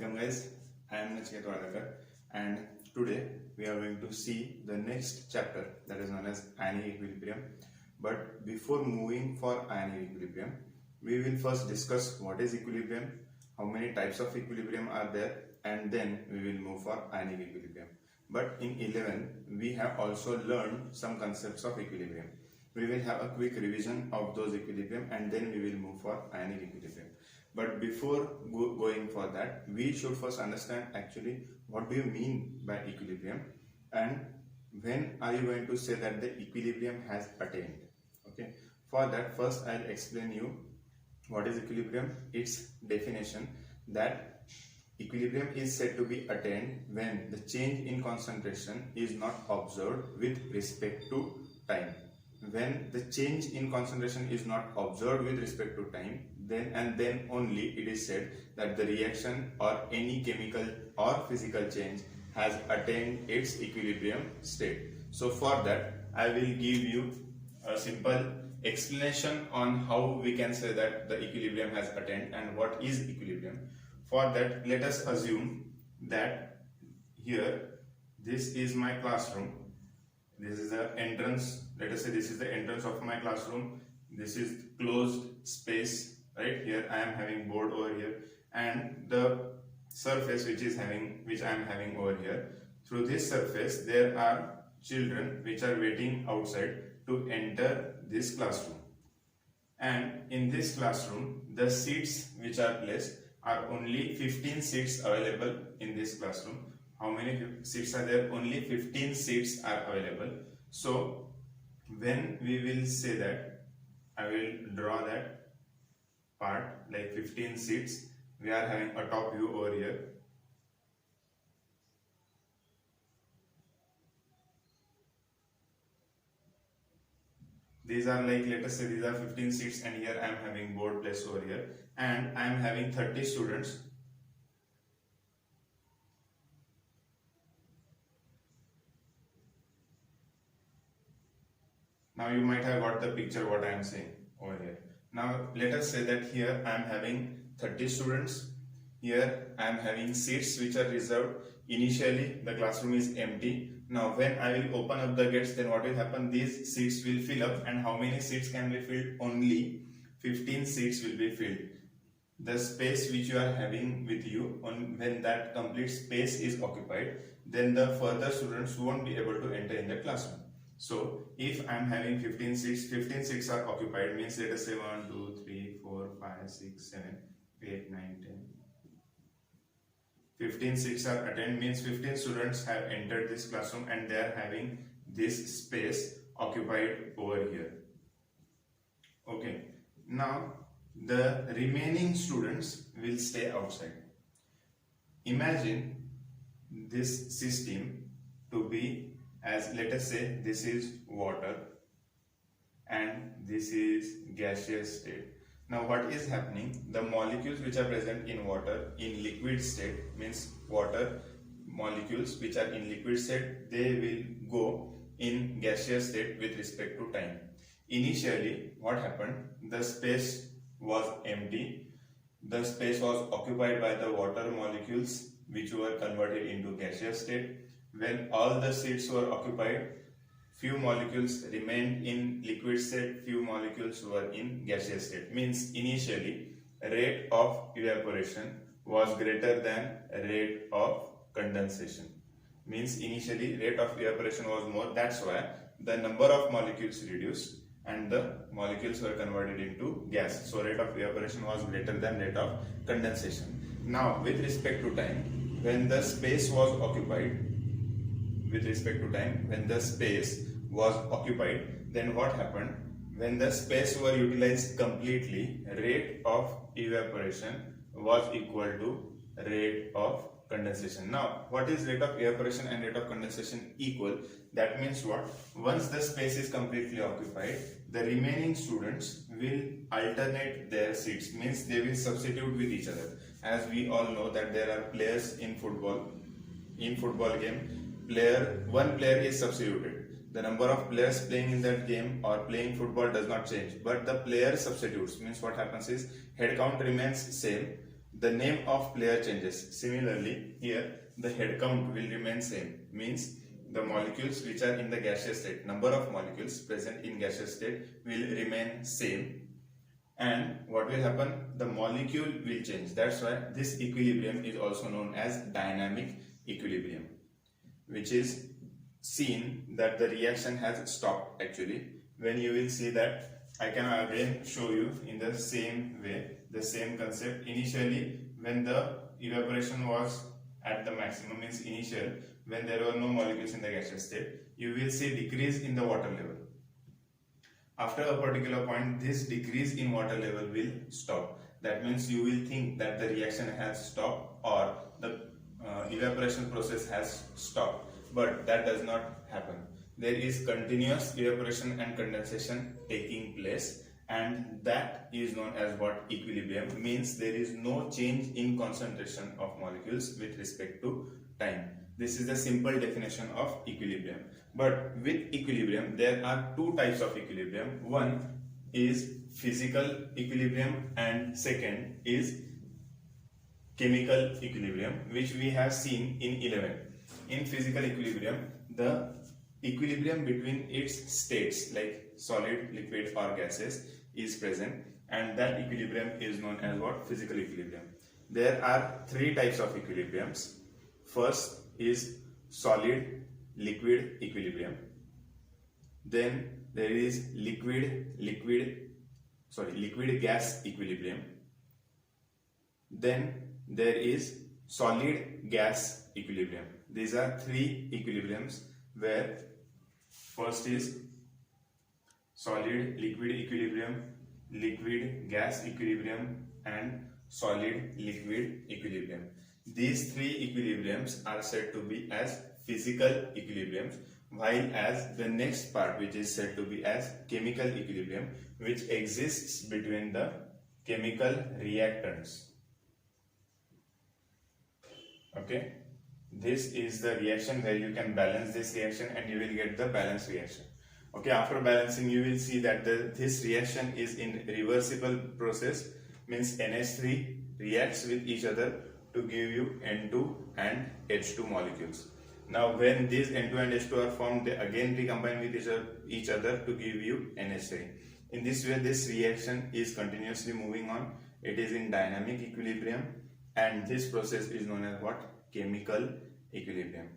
Welcome guys, I am Nachiket Wadakar and today we are going to see the next chapter that is known as ionic equilibrium. But before moving for ionic equilibrium, we will first discuss what is equilibrium, how many types of equilibrium are there, and then we will move for ionic equilibrium. But in 11 we have also learned some concepts of equilibrium. We will have a quick revision of those equilibrium and then we will move for ionic equilibrium. But before going for that, we should first understand actually what do you mean by equilibrium and when are you going to say that the equilibrium has attained. Okay, for that first I'll explain you what is equilibrium, its definition, that equilibrium is said to be attained when the change in concentration is not observed with respect to time. When the change in concentration is not observed with respect to time, then only it is said that the reaction or any chemical or physical change has attained its equilibrium state. So for that I will give you a simple explanation on how we can say that the equilibrium has attained and what is equilibrium. For that, let us assume that here this is my classroom. This is the entrance. Let us say this is the entrance of my classroom. This is closed space, right? Here I am having board over here, and the surface which I am having over here. Through this surface, there are children which are waiting outside to enter this classroom. And in this classroom, the seats which are placed are only 15 seats available in this classroom. How many seats are there? Only 15 seats are available. So when we will say that, I will draw that part like 15 seats. We are having a top view over here. These are like, let us say these are 15 seats and here I am having board placed over here and I am having 30 students. Now you might have got the picture what I am saying over here. Now let us say that here I am having 30 students. Here I am having seats which are reserved. Initially the classroom is empty. Now when I will open up the gates, then what will happen? These seats will fill up, and how many seats can be filled? Only 15 seats will be filled. The space which you are having with you, when that complete space is occupied, then the further students won't be able to enter in the classroom. So if I am having 15 seats are occupied, means let us say 1, 2, 3, 4, 5, 6, 7, 8, 9, 10. 15 seats are attained, means 15 students have entered this classroom and they are having this space occupied over here. Okay, now the remaining students will stay outside. Imagine this system to be as, let us say this is water and this is gaseous state. Now what is happening? The molecules which are present in water in liquid state, means water molecules which are in liquid state, they will go in gaseous state with respect to time. Initially what happened? The space was empty. The space was occupied by the water molecules which were converted into gaseous state. When all the seats were occupied, few molecules remained in liquid state, few molecules were in gaseous state. Means initially rate of evaporation was greater than rate of condensation. Means initially rate of evaporation was more, that's why the number of molecules reduced and the molecules were converted into gas. So rate of evaporation was greater than rate of condensation. Now with respect to time, when the space was occupied, when the space was occupied, then what happened? When the space were utilized completely, rate of evaporation was equal to rate of condensation. Now what is rate of evaporation and rate of condensation equal? That means what? Once the space is completely occupied, the remaining students will alternate their seats, means they will substitute with each other. As we all know that there are players in football game, one player is substituted. The number of players playing in that game or playing football does not change, but the player substitutes, means what happens is head count remains same, the name of player changes. Similarly, here the head count will remain same, means the molecules which are in the gaseous state, number of molecules present in gaseous state will remain same. And what will happen? The molecule will change. That's why this equilibrium is also known as dynamic equilibrium, which is seen that the reaction has stopped actually. When you will see that, I can again show you in the same way, the same concept. Initially, when the evaporation was at the maximum, means initial, when there were no molecules in the gaseous state, you will see decrease in the water level. After a particular point, this decrease in water level will stop. That means you will think that the reaction has stopped or the evaporation process has stopped, but that does not happen. There is continuous evaporation and condensation taking place, and that is known as what? Equilibrium. Means there is no change in concentration of molecules with respect to time. This is the simple definition of equilibrium. But with equilibrium, there are two types of equilibrium. One is physical equilibrium and second is chemical equilibrium, which we have seen in 11. In physical equilibrium, the equilibrium between its states like solid, liquid or gases is present, and that equilibrium is known as what? Physical equilibrium. There are three types of equilibriums. First is solid liquid equilibrium. Then there is liquid gas equilibrium. Then there is solid gas equilibrium. These are three equilibriums, where first is solid liquid equilibrium, liquid gas equilibrium and solid liquid equilibrium. These three equilibriums are said to be as physical equilibriums, while as the next part, which is said to be as chemical equilibrium, which exists between the chemical reactants. Okay, this is the reaction where you can balance this reaction and you will get the balanced reaction. Okay, after balancing you will see that this reaction is in reversible process, means NH3 reacts with each other to give you N2 and H2 molecules. Now when these N2 and H2 are formed, they again recombine with each other to give you NH3. In this way, this reaction is continuously moving on. It is in dynamic equilibrium, and this process is known as what? Chemical equilibrium.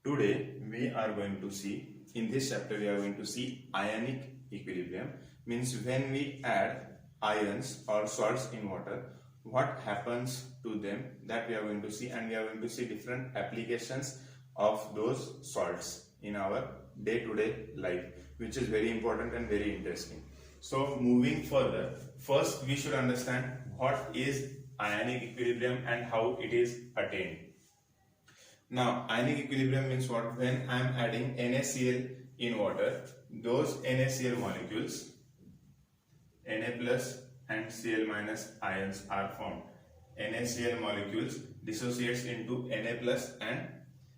Today we are going to see, in this chapter we are going to see ionic equilibrium, means when we add ions or salts in water, what happens to them, that we are going to see, and we are going to see different applications of those salts in our day-to-day life, which is very important and very interesting. So moving further, first we should understand what is ionic equilibrium and how it is attained. Now ionic equilibrium means what? When I am adding NaCl in water, those NaCl molecules, Na plus and Cl minus ions are formed. NaCl molecules dissociates into Na plus and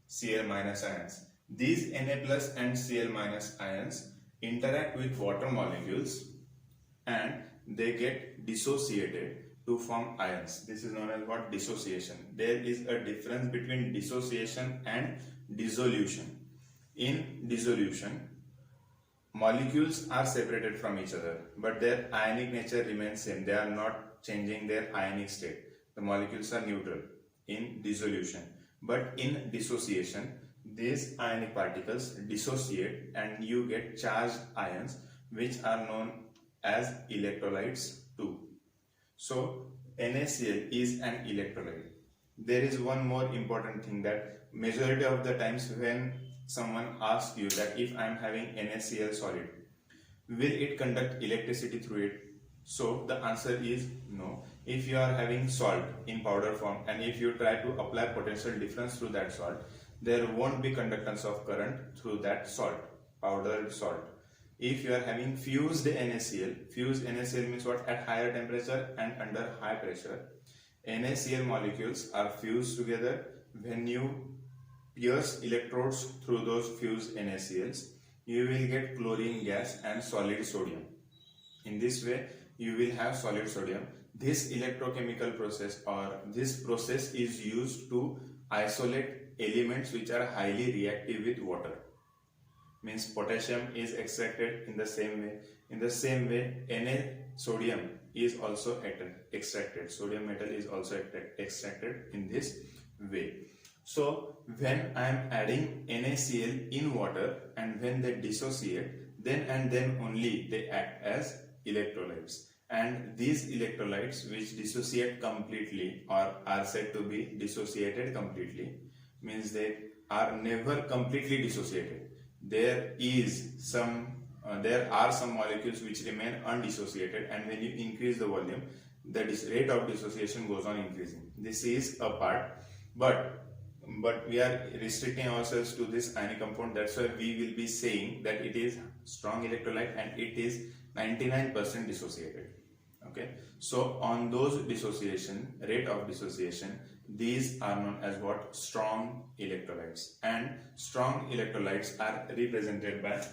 Cl minus ions. These Na plus and Cl minus ions interact with water molecules and they get dissociated to form ions. This is known as what? Dissociation. There is a difference between dissociation and dissolution. In dissolution, molecules are separated from each other, but their ionic nature remains same. They are not changing their ionic state. The molecules are neutral in dissolution. But in dissociation, these ionic particles dissociate and you get charged ions, which are known as electrolytes too. So NaCl is an electrolyte. There is one more important thing, that majority of the times when someone asks you that if I am having NaCl solid, will it conduct electricity through it? So the answer is no. If you are having salt in powder form and if you try to apply potential difference through that salt, there won't be conductance of current through that salt, powdered salt. If you are having fused NaCl means what? At higher temperature and under high pressure, NaCl molecules are fused together. When you pierce electrodes through those fused NaCls, you will get chlorine gas and solid sodium. In this way, you will have solid sodium. this electrochemical process or this process is used to isolate elements which are highly reactive with water. Means potassium is extracted in the same way. In the same way, Na sodium is also extracted. Sodium metal is also extracted in this way. So when I am adding NaCl in water and when they dissociate, then and then only they act as electrolytes. And these electrolytes which dissociate completely or are said to be dissociated completely, means they are never completely dissociated. There are some molecules which remain undissociated, and when you increase the volume, the rate of dissociation goes on increasing. This is a part, but we are restricting ourselves to this ionic compound. That's why we will be saying that it is strong electrolyte and it is 99% dissociated. Okay, so on those rate of dissociation, these are known as what? Strong electrolytes. And strong electrolytes are represented by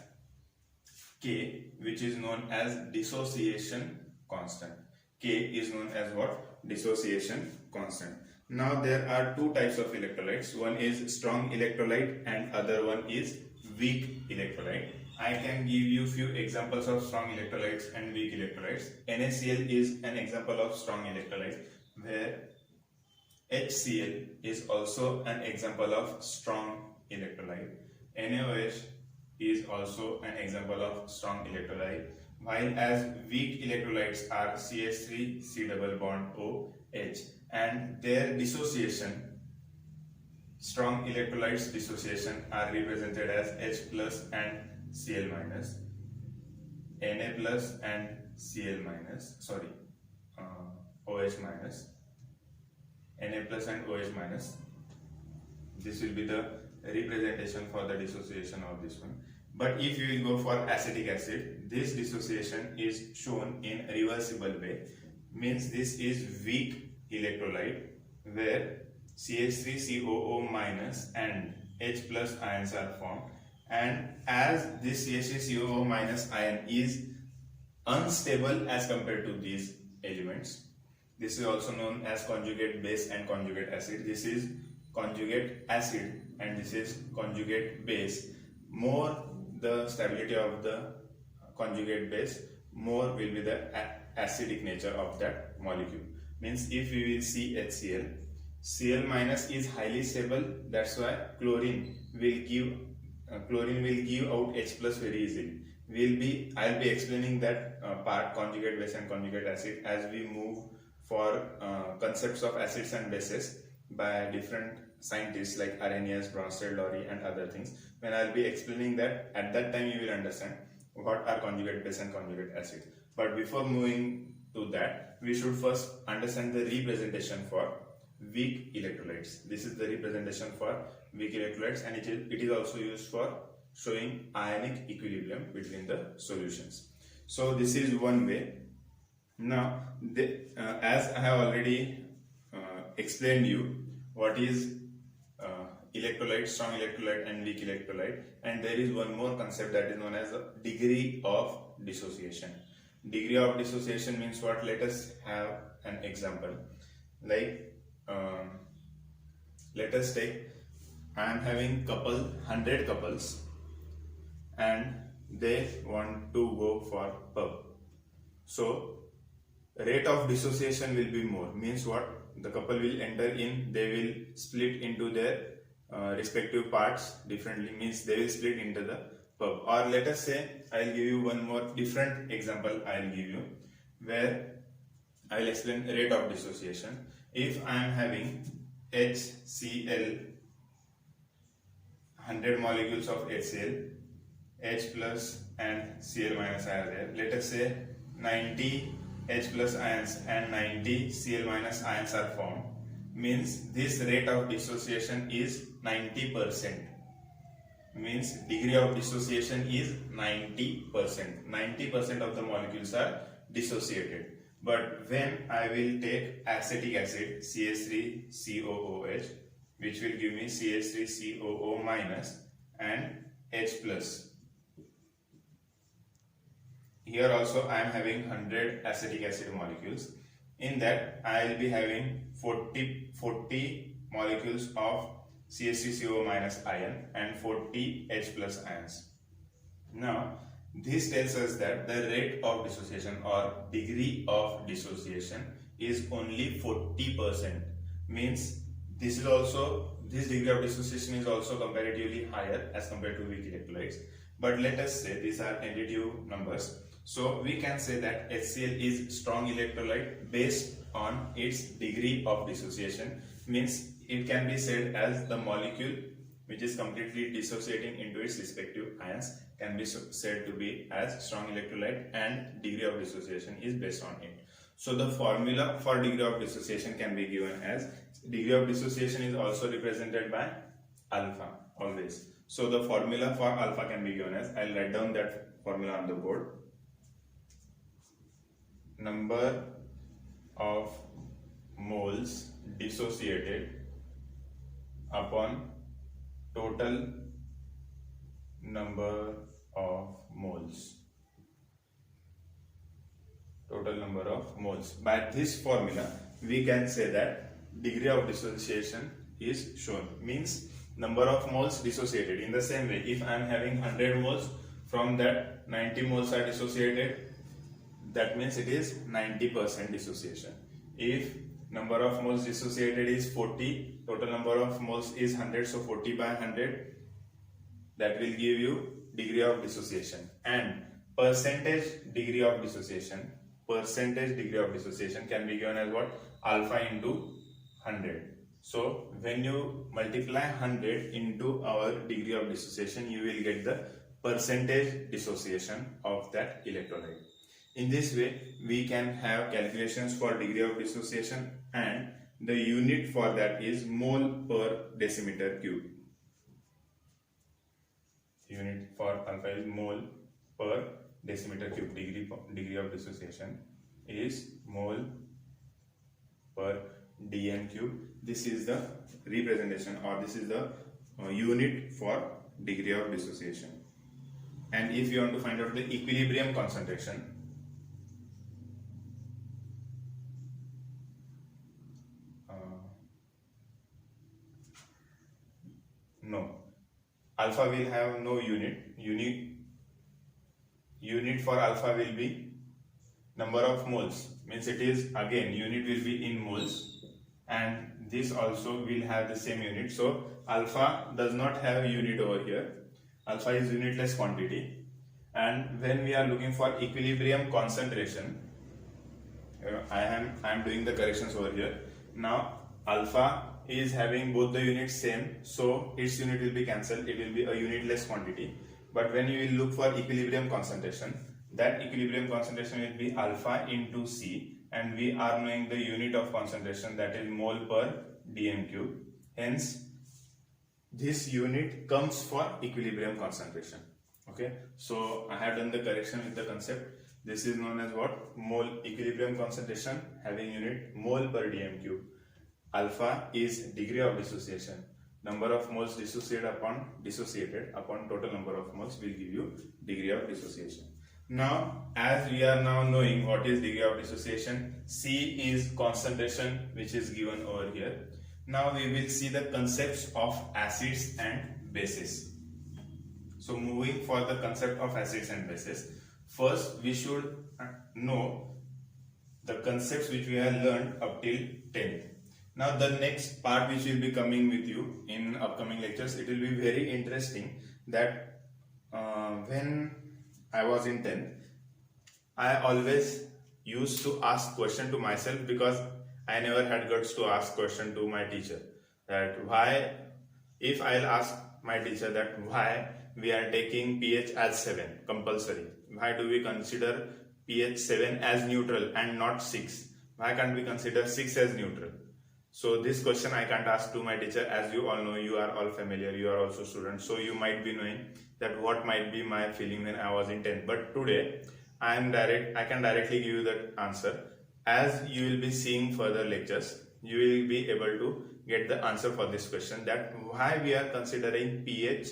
K, which is known as dissociation constant. K is known as what? Dissociation constant. Now there are two types of electrolytes. One is strong electrolyte and other one is weak electrolyte. I can give you few examples of strong electrolytes and weak electrolytes. NaCl is an example of strong electrolyte, where HCl is also an example of strong electrolyte. NaOH is also an example of strong electrolyte, while as weak electrolytes are CH3 C double bond OH, and their dissociation, strong electrolytes dissociation, are represented as H plus and Cl minus, Na plus and Cl minus, OH minus, Na plus and OH minus. This will be the representation for the dissociation of this one. But if you will go for acetic acid, this dissociation is shown in reversible way. Means this is weak electrolyte, where CH3COO minus and H plus ions are formed, and as this CH3COO minus ion is unstable as compared to these elements, this is also known as conjugate base and conjugate acid. This is conjugate acid and this is conjugate base. More the stability of the conjugate base, more will be the acidic nature of that molecule. Means if we will see HCl, Cl minus is highly stable. That's why chlorine will give out H plus very easily. I'll be explaining that part, conjugate base and conjugate acid, as we move for concepts of acids and bases by different scientists like Arrhenius, Bronsted, Lowry and other things. When I'll be explaining that, at that time you will understand what are conjugate base and conjugate acid. But before moving to that, we should first understand the representation for weak electrolytes. This is the representation for weak electrolytes, and it is also used for showing ionic equilibrium between the solutions. So this is one way. Now as I have already explained you what is electrolyte, strong electrolyte and weak electrolyte, and there is one more concept that is known as the degree of dissociation. Degree of dissociation means what? Let us have an example. Like let us take, I am having 100 couples and they want to go for pub. So rate of dissociation will be more. Means what? The couple will enter in, they will split into their respective parts differently. Means they will split into the pub. Or let us say, I'll give you one more different example. I'll give you where I'll explain rate of dissociation. If I am having HCl, 100 molecules of HCl, H plus and Cl minus are there. Let us say 90 H plus ions and 90 Cl minus ions are formed. Means this rate of dissociation is 90%. Means degree of dissociation is 90%. 90% of the molecules are dissociated. But when I will take acetic acid, CH3COOH, which will give me CH3COO minus and H plus. Here also I am having 100 acetic acid molecules. In that, I will be having 40 molecules of CH3CO minus ion and 40 H plus ions. Now, this tells us that the rate of dissociation or degree of dissociation is only 40%. Means this degree of dissociation is also comparatively higher as compared to weak electrolytes. But let us say these are tentative numbers. So we can say that HCl is strong electrolyte based on its degree of dissociation. Means it can be said as the molecule which is completely dissociating into its respective ions can be said to be as strong electrolyte, and degree of dissociation is based on it. So the formula for degree of dissociation can be given as, degree of dissociation is also represented by alpha always. So the formula for alpha can be given as, I'll write down that formula on the board. Number of moles dissociated upon total number of moles. Total number of moles. By this formula, we can say that degree of dissociation is shown. Means number of moles dissociated. In the same way, if I am having 100 moles, from that 90 moles are dissociated, that means it is 90% dissociation. If number of moles dissociated is 40, total number of moles is 100, so 40 by 100, that will give you degree of dissociation. And percentage degree of dissociation can be given as what? Alpha into 100. So when you multiply 100 into our degree of dissociation, you will get the percentage dissociation of that electrolyte. In this way, we can have calculations for degree of dissociation, and the unit for that is mole per decimeter cube. Unit for alpha is mole per decimeter cube. Degree of dissociation is mole per dm cube. This is the representation, or this is the unit for degree of dissociation. And if you want to find out the equilibrium concentration, alpha will have no unit. Unit for alpha will be number of moles. Means it is, again, unit will be in moles, and this also will have the same unit. So alpha does not have a unit over here. Alpha is unitless quantity. And when we are looking for equilibrium concentration, I am doing the corrections over here. Now alpha is having both the units same, so its unit will be cancelled. It will be a unitless quantity. But when you will look for equilibrium concentration, that equilibrium concentration will be alpha into C, and we are knowing the unit of concentration, that is mole per dm cube. Hence this unit comes for equilibrium concentration. Okay, so I have done the correction with the concept. This is known as what? Mole equilibrium concentration having unit mole per dm cube. Alpha is degree of dissociation. Number of moles dissociated upon total number of moles will give you degree of dissociation. Now, as we are now knowing what is degree of dissociation, C is concentration, which is given over here. Now we will see the concepts of acids and bases. So moving for the concept of acids and bases, first we should know the concepts which we have learned up till 10th. Now the next part which will be coming with you in upcoming lectures, it will be very interesting that when I was in 10th, I always used to ask question to myself, because I never had guts to ask question to my teacher, that why, if I'll ask my teacher that why we are taking pH as 7 compulsory, why do we consider pH 7 as neutral and not 6, why can't we consider 6 as neutral? So this question I can't ask to my teacher. As you all know, you are all familiar, you are also students, so you might be knowing that what might be my feeling when I was in 10th. But today I can directly give you that answer. As you will be seeing further lectures, you will be able to get the answer for this question, that why we are considering pH,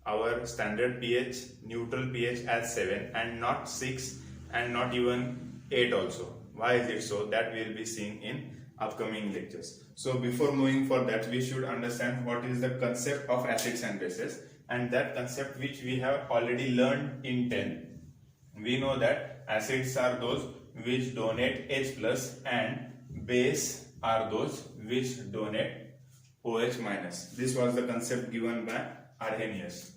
our standard pH, neutral pH as 7 and not 6 and not even 8 also. Why is it so? That we will be seeing in upcoming lectures. So before moving for that, we should understand what is the concept of acids and bases, and that concept which we have already learned in 10. We know that acids are those which donate H plus and base are those which donate OH minus. This was the concept given by Arrhenius.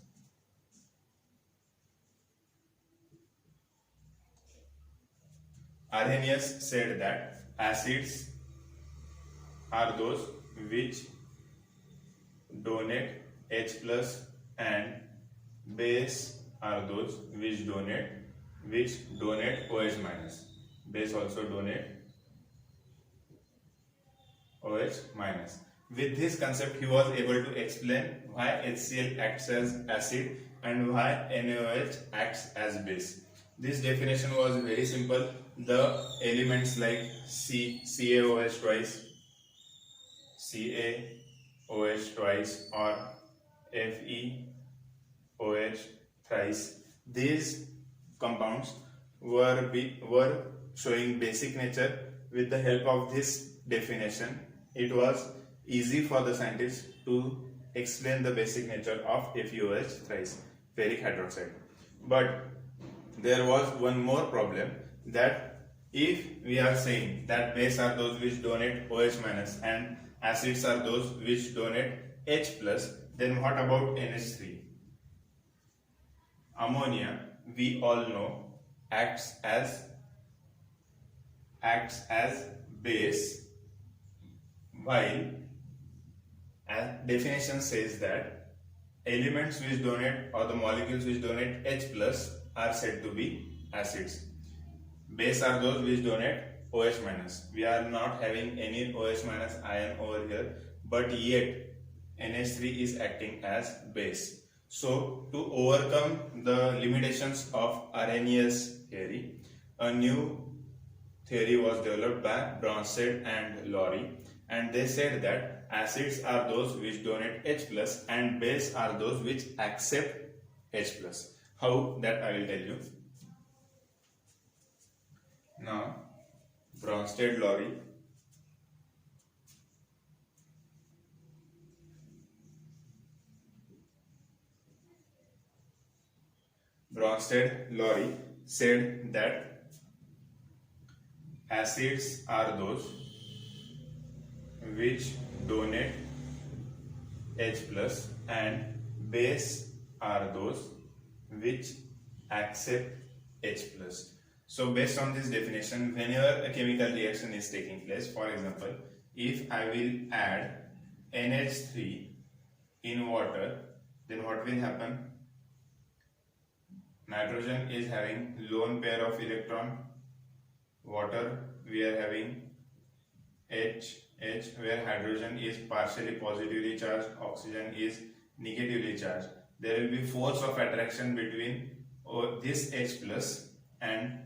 Arrhenius said that acids are those which donate H plus and base are those which donate OH minus. Base also donate OH minus. With this concept, he was able to explain why HCl acts as acid and why NaOH acts as base. This definition was very simple. The elements like CaOH twice, CaOH twice, or FeOH thrice, these compounds were showing basic nature. With the help of this definition, it was easy for the scientists to explain the basic nature of FeOH thrice, ferric hydroxide. But there was one more problem, that if we are saying that base are those which donate OH minus and acids are those which donate H plus, then what about NH3? Ammonia, we all know, acts as base, while definition says that elements which donate or the molecules which donate H plus are said to be acids. Base are those which donate OH minus. We are not having any OH minus ion over here, but yet NH3 is acting as base. So to overcome the limitations of Arrhenius theory, a new theory was developed by Bronsted and Lowry, and they said that acids are those which donate H plus and base are those which accept H plus. How? That I will tell you. Now, Bronsted, Lowry, said that acids are those which donate H plus and base are those which accept H plus. So based on this definition, whenever a chemical reaction is taking place, for example, if I will add NH3 in water, then what will happen? Nitrogen is having lone pair of electron, water we are having H, where hydrogen is partially positively charged, oxygen is negatively charged. There will be force of attraction between this H plus and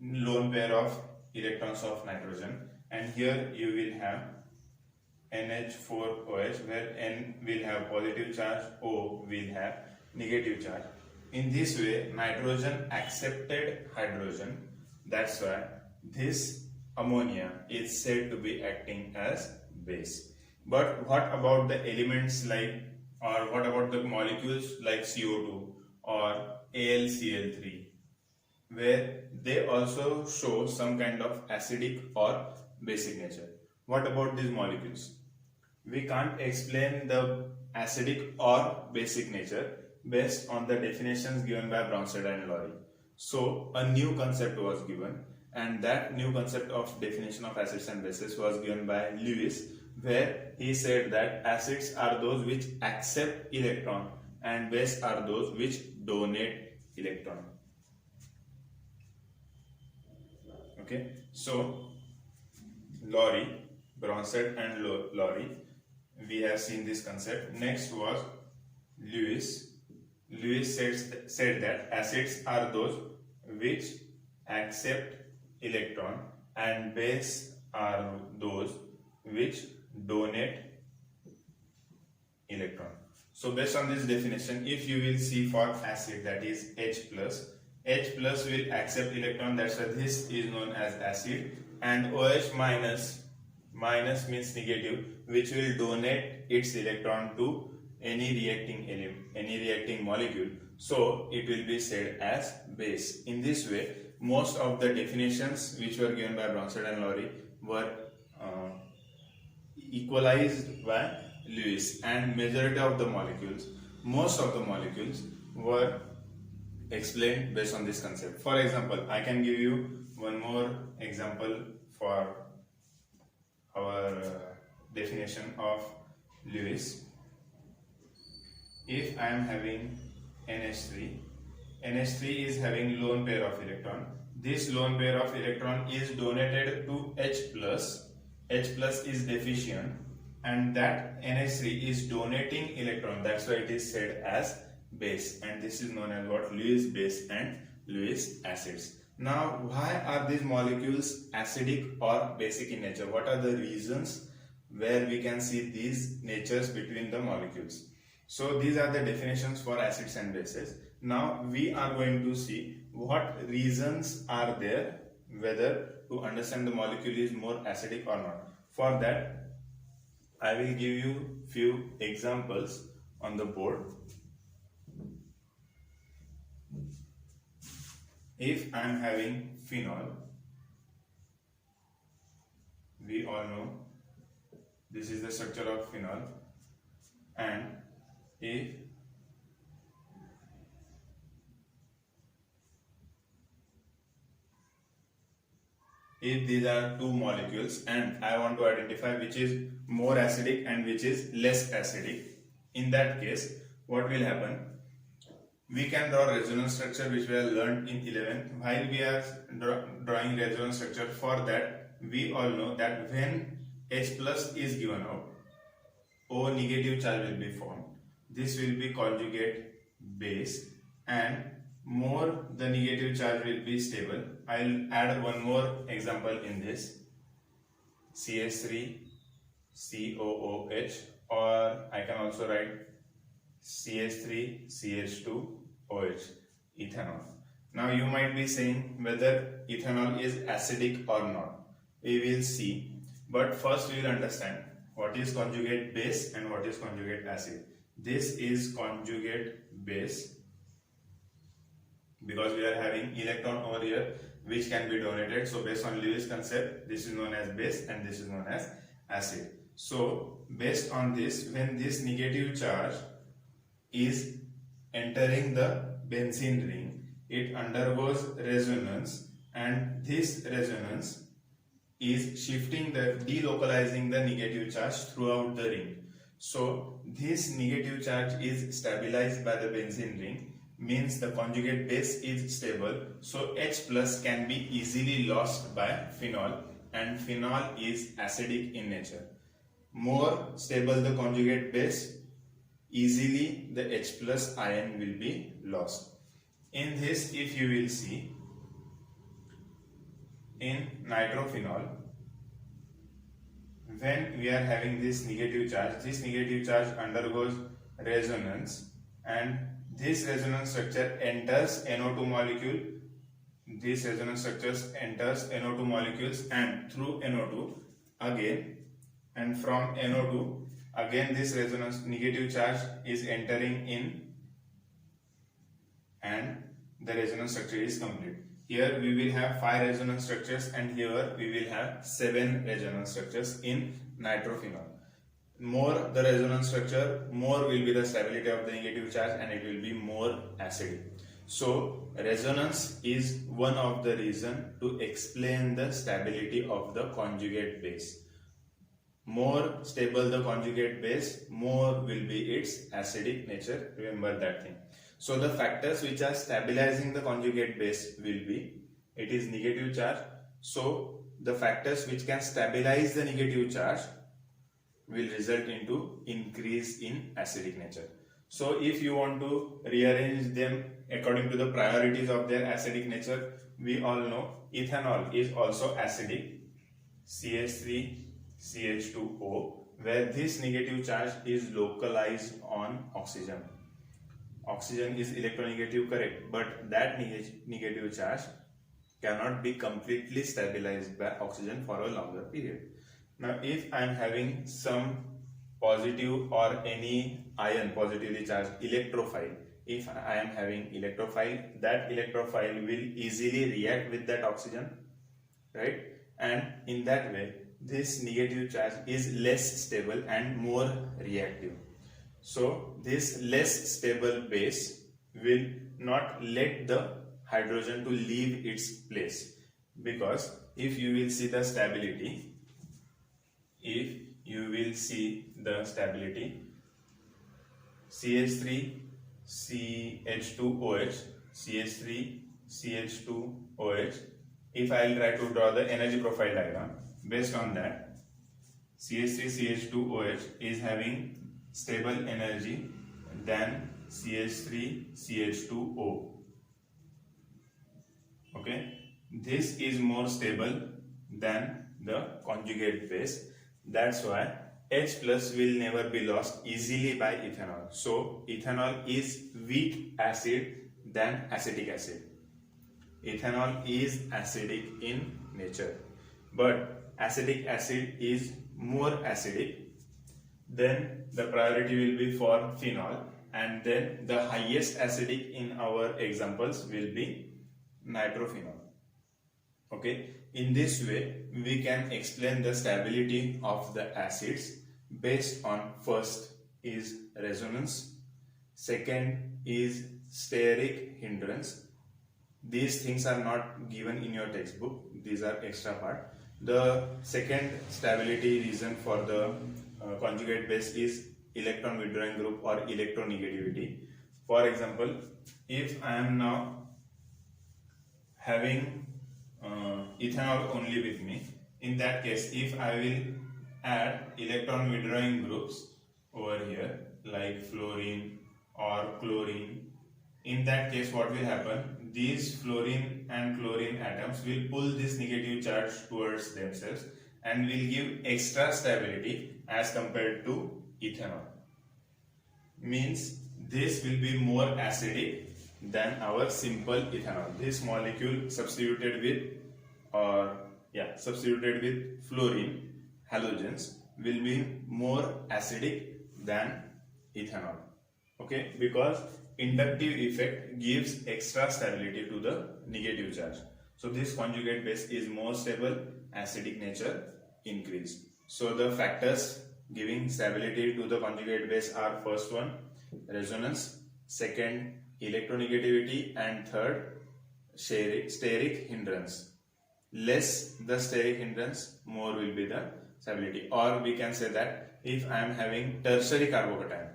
lone pair of electrons of nitrogen, and here you will have NH4OH, where N will have positive charge, O will have negative charge. In this way, nitrogen accepted hydrogen. That's why this ammonia is said to be acting as base. But what about the elements like, or what about the molecules like CO2 or AlCl3, where they also show some kind of acidic or basic nature? What about these molecules? We can't explain the acidic or basic nature based on the definitions given by Bronsted and Lowry. So a new concept was given, and that new concept of definition of acids and bases was given by Lewis, where he said that acids are those which accept electron and base are those which donate electron. Okay, so Lowry, Bronsted and Lowry, we have seen this concept. Next was Lewis. Lewis said that acids are those which accept electron and base are those which donate electron. So based on this definition, if you will see for acid, that is H plus will accept electron, that's why this is known as acid, and OH minus means negative, which will donate its electron to any reacting molecule. So it will be said as base. In this way, most of the definitions which were given by Bronsted and Lowry were equalized by Lewis, and most of the molecules were explained based on this concept. For example, I can give you one more example for our definition of Lewis. If I am having NH3, NH3 is having lone pair of electron. This lone pair of electron is donated to H plus. H plus is deficient, and that NH3 is donating electron. That's why it is said as base, and this is known as what? Lewis base and Lewis acids. Now, why are these molecules acidic or basic in nature? What are the reasons where we can see these natures between the molecules? So these are the definitions for acids and bases. Now we are going to see what reasons are there whether to understand the molecule is more acidic or not. For that, I will give you few examples on the board. If I am having phenol, we all know this is the structure of phenol, and if these are two molecules and I want to identify which is more acidic and which is less acidic, in that case what will happen? We can draw resonance structure which we have learned in 11th. While we are drawing resonance structure, for that we all know that when H plus is given out, O negative charge will be formed. This will be conjugate base, and more the negative charge will be stable. I'll add one more example in this. CH3 COOH, or I can also write CH3 CH2 OH, ethanol. Now you might be saying whether ethanol is acidic or not. We will see, but first we will understand what is conjugate base and what is conjugate acid. This is conjugate base because we are having electron over here which can be donated. So based on Lewis concept, this is known as base and this is known as acid. So based on this, when this negative charge is entering the benzene ring, it undergoes resonance, and this resonance is shifting delocalizing the negative charge throughout the ring. So this negative charge is stabilized by the benzene ring, means the conjugate base is stable, so H plus can be easily lost by phenol, and phenol is acidic in nature. More stable the conjugate base, easily the H plus ion will be lost. In this, if you will see, in nitrophenol, when we are having this negative charge undergoes resonance, and this resonance structure enters NO2 molecule. This resonance structure enters NO2 molecules, and through NO2 again, and from NO2 again this resonance negative charge is entering in, and the resonance structure is complete. Here we will have 5 resonance structures, and here we will have 7 resonance structures in nitrophenol. More the resonance structure, more will be the stability of the negative charge, and it will be more acidic. So resonance is one of the reason to explain the stability of the conjugate base. More stable the conjugate base, more will be its acidic nature. Remember that thing. So the factors which are stabilizing the conjugate base will be, it is negative charge. So the factors which can stabilize the negative charge will result into increase in acidic nature. So if you want to rearrange them according to the priorities of their acidic nature, we all know ethanol is also acidic, CH3 CH2O, where this negative charge is localized on oxygen. Oxygen is electronegative, correct, but that negative charge cannot be completely stabilized by oxygen for a longer period. Now, if I am having some positive or any ion positively charged electrophile, if I am having electrophile, that electrophile will easily react with that oxygen, right? And in that way, this negative charge is less stable and more reactive. So this less stable base will not let the hydrogen to leave its place, because if you will see the stability, CH3 CH2OH, CH3 CH2OH, if I will try to draw the energy profile diagram based on that, CH3 CH2OH is having stable energy than CH3 CH2O. Okay, this is more stable than the conjugate base. That's why H plus will never be lost easily by ethanol. So ethanol is weak acid than acetic acid. Ethanol is acidic in nature, but acetic acid is more acidic. Then the priority will be for phenol, and then the highest acidic in our examples will be nitrophenol. Okay, in this way we can explain the stability of the acids based on, first is resonance, second is steric hindrance. These things are not given in your textbook, these are extra part. The second stability reason for the conjugate base is electron withdrawing group or electronegativity. For example, if I am now having ethanol only with me, in that case, if I will add electron withdrawing groups over here like fluorine or chlorine, in that case what will happen? These fluorine and chlorine atoms will pull this negative charge towards themselves and will give extra stability as compared to ethanol. Means this will be more acidic than our simple ethanol. This molecule substituted with fluorine halogens will be more acidic than ethanol. Okay, because inductive effect gives extra stability to the negative charge. So this conjugate base is more stable, acidic nature increase. So the factors giving stability to the conjugate base are, first one, resonance, second, electronegativity, and third, steric hindrance. Less the steric hindrance, more will be the stability. Or we can say that if I am having tertiary carbocation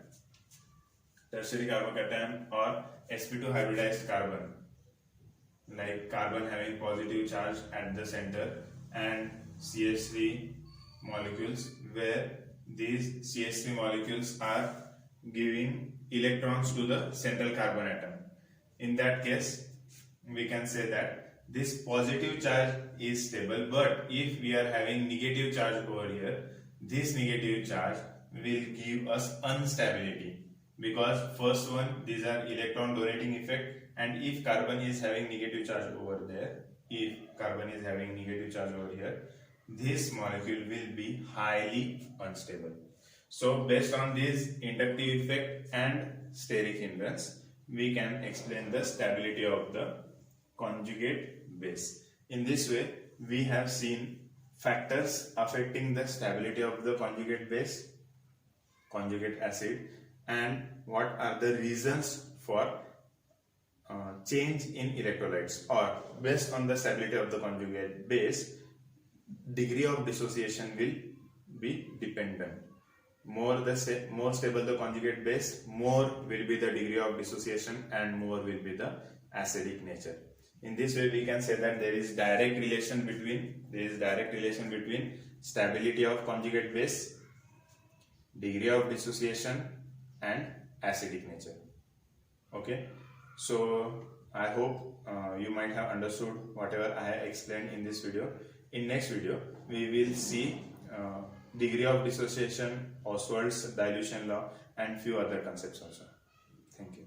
or sp2 hybridized carbon, like carbon having positive charge at the center and CH3 molecules, where these CH3 molecules are giving electrons to the central carbon atom. In that case, we can say that this positive charge is stable, but if we are having negative charge over here, this negative charge will give us instability, because first one, these are electron donating effect, and if carbon is having negative charge over there, this molecule will be highly unstable. So based on this inductive effect and steric hindrance, we can explain the stability of the conjugate base. In this way, we have seen factors affecting the stability of the conjugate base, conjugate acid, and what are the reasons for change in electrolytes, or based on the stability of the conjugate base, degree of dissociation will be dependent. More stable the conjugate base, more will be the degree of dissociation and more will be the acidic nature. In this way, we can say that there is direct relation between stability of conjugate base, degree of dissociation, and acidic nature. Okay, so I hope you might have understood whatever I have explained in this video. In next video, we will see degree of dissociation, Ostwald's dilution law, and few other concepts also. Thank you.